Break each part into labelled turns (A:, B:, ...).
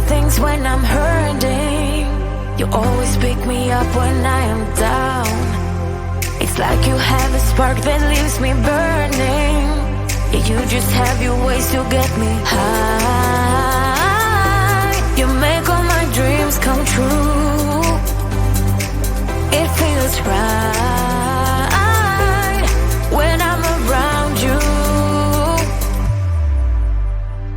A: things when I'm hurting. You always pick me up when I am down. It's like you have a spark that leaves me burning. Yeah, you just have your ways to get me high. You make all my dreams come true. It feels right when I'm around you.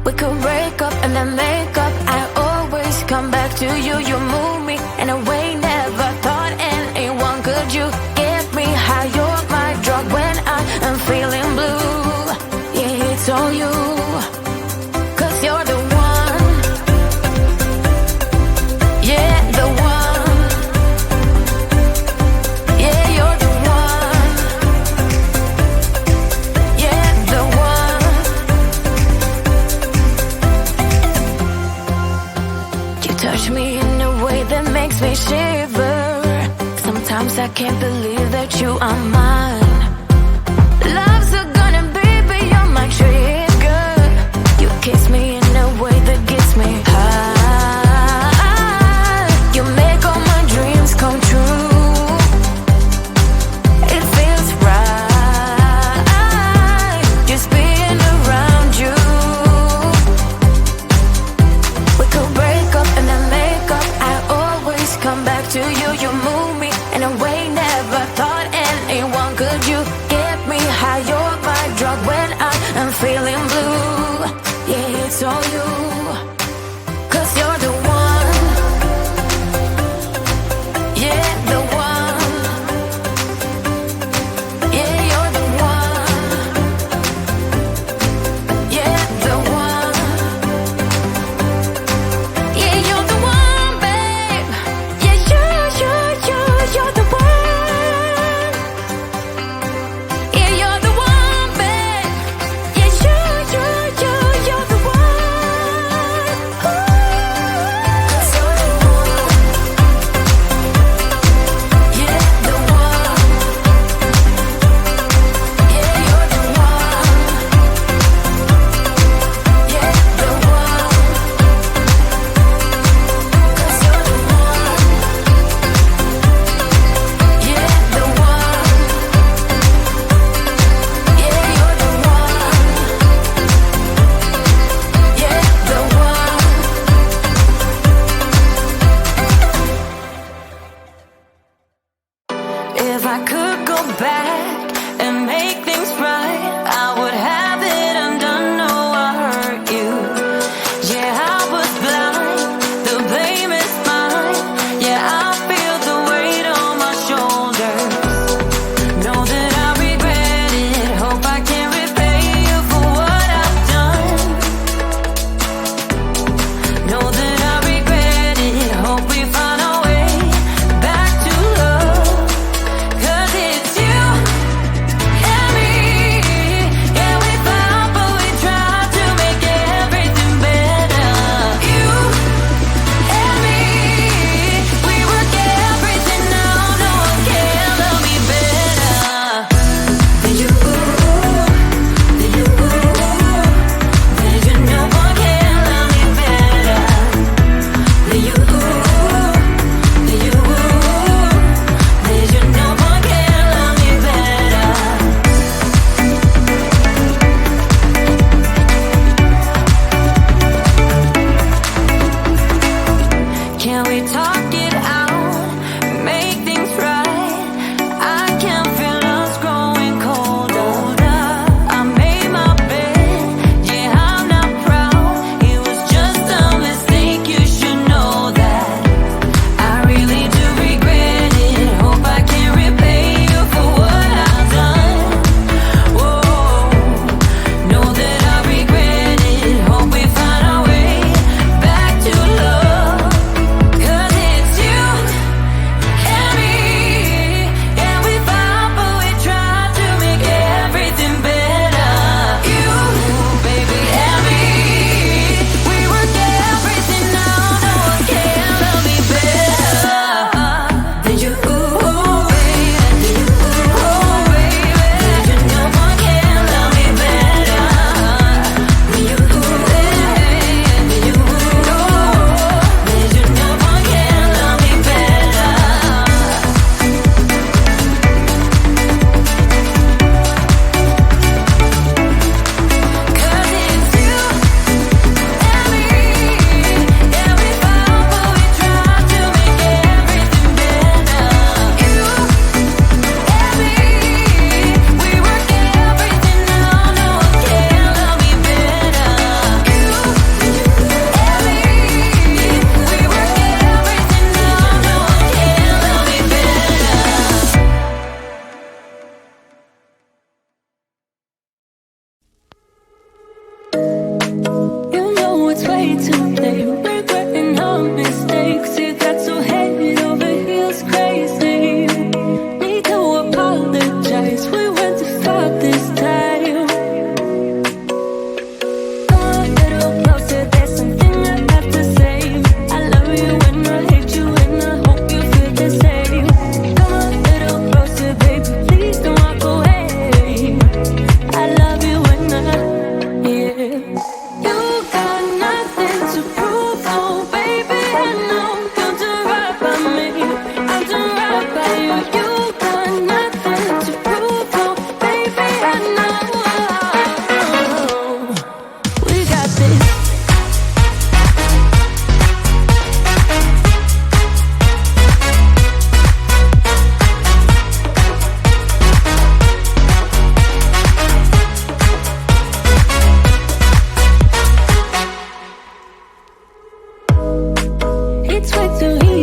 A: We could break up and then make up. I always come back to you. You move me in a way never thought anyone could. You get me high. You're my drug when I am feeling blue. Yeah, it's all you, 'cause you're the one. Yeah, the one. Yeah, you're the one. Yeah, the one. You touch me in a way that makes me shiver. Sometimes I can't believe that you are mine. Love's a gun and baby, you're my trigger. You kiss me in a way that gets me high. You make all my dreams come true. It feels right just being around you. We could break up and then make up. I always come back to you. You move me in a way never thought anyone could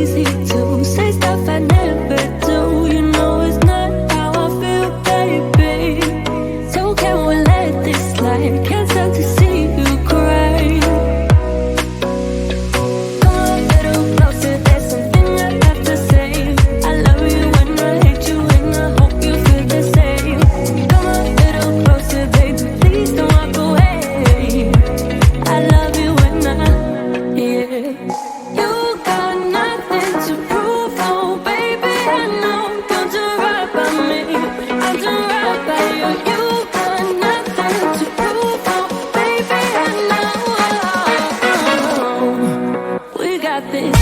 B: easy to say stuff I never do. You know it's not how I feel, baby. So can we let this slide? Can't stand to see you cry. Come a little closer, there's something I have to say. I love you and I hate you and I hope you feel the same. Come a little closer, baby, please don't walk away. I love you and yeah. You got nothing to prove, oh baby, I know. Don't do right by me, I'll do right by you. You got nothing to prove, oh baby, I know. We got this.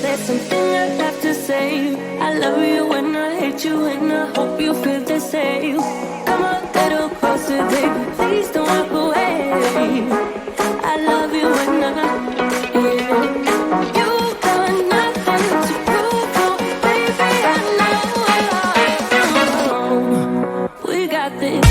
B: There's something I have to say. I love you and I hate you and I hope you feel the same. Come a little closer, baby, please don't walk away. I love you and yeah. You got nothing to prove, oh baby, I know. We got this.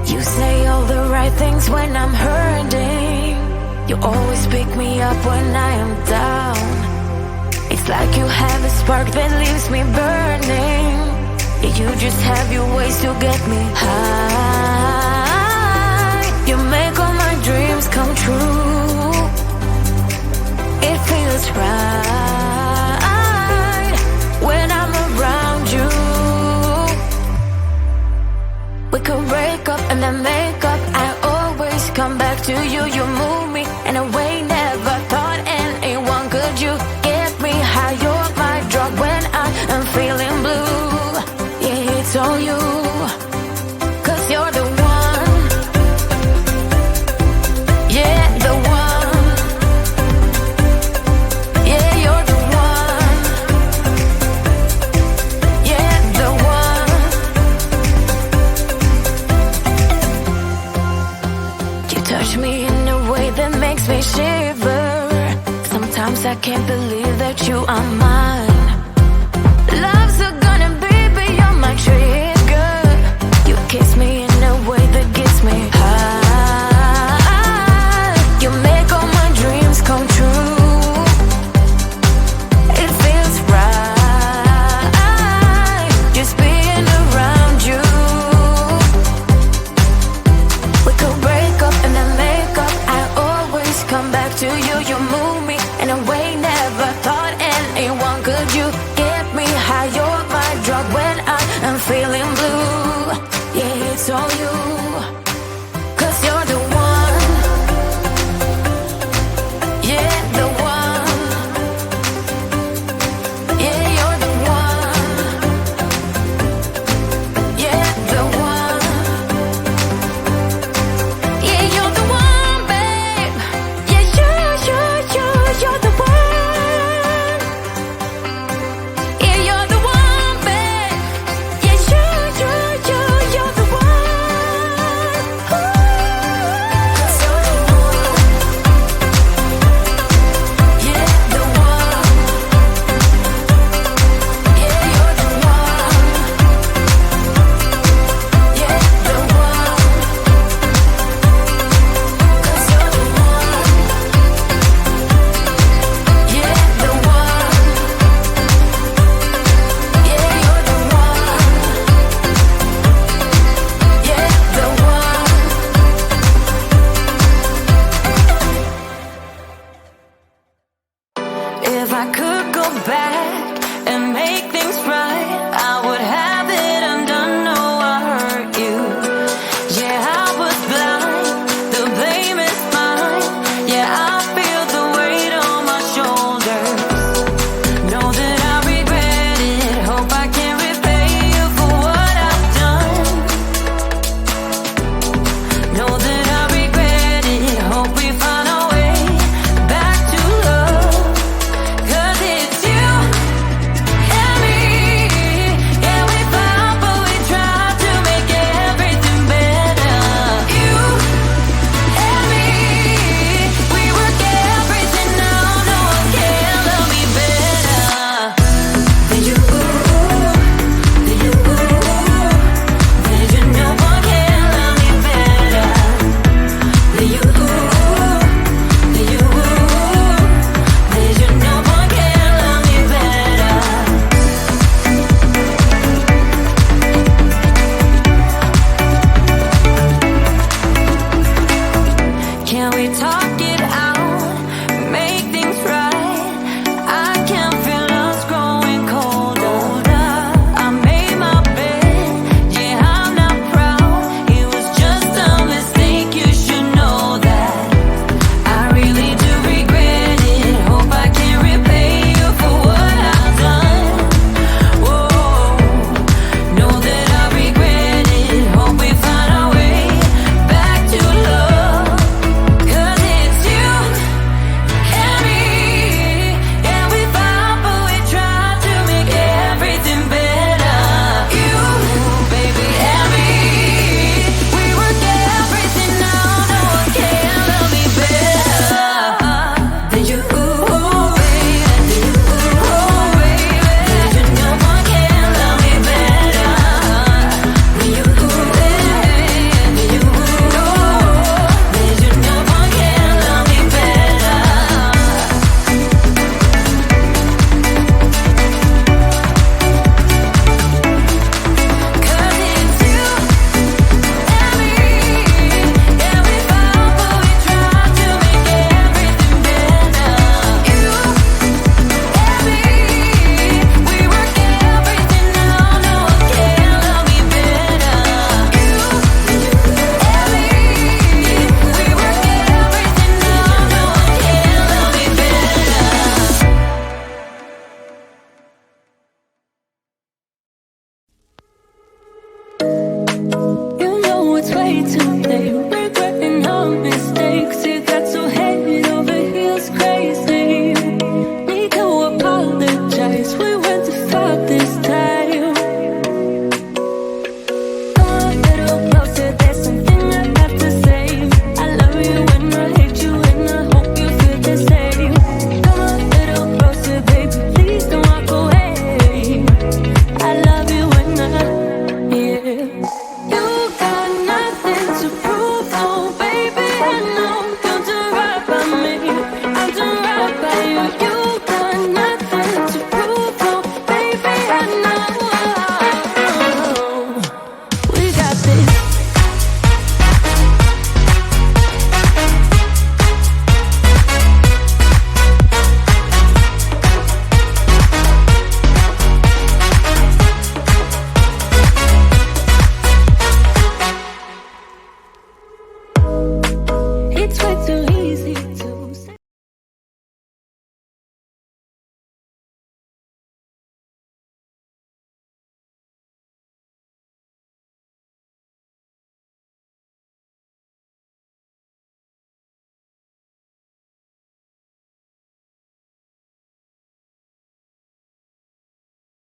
A: You say all the right things when I'm hurting. You always pick me up when I am down. It's like you have a spark that leaves me burning. Yeah, you just have your ways to get me high. You make all my dreams come true. It feels right when I'm around you. We could break up and then make up. I always come back to you. You move me in a way never thought anyone could. You get me high. You're my drug when I am feeling blue. Yeah, it's all you. 'Cause you're the one. Yeah, the one. Yeah, you're the one. Yeah, the one. You touch me in a way that makes me shiver. Sometimes I can't believe that you are mine. Love's a gun and baby, you're my trigger. You kiss me in a way that gets me high. You make all my dreams come true. It feels right just being around you. We could break up and then make up. I always come back to you. You move me in a way never thought anyone could. You get me high. You're my drug when I am feeling blue. Yeah, it's all you. 'Cause you're the one. Yeah, the one. Yeah, you're the one. Yeah, the one. Yeah, you're the one, babe. Yeah, you're the one. Yeah, you're the one, babe. Yeah,
B: about this.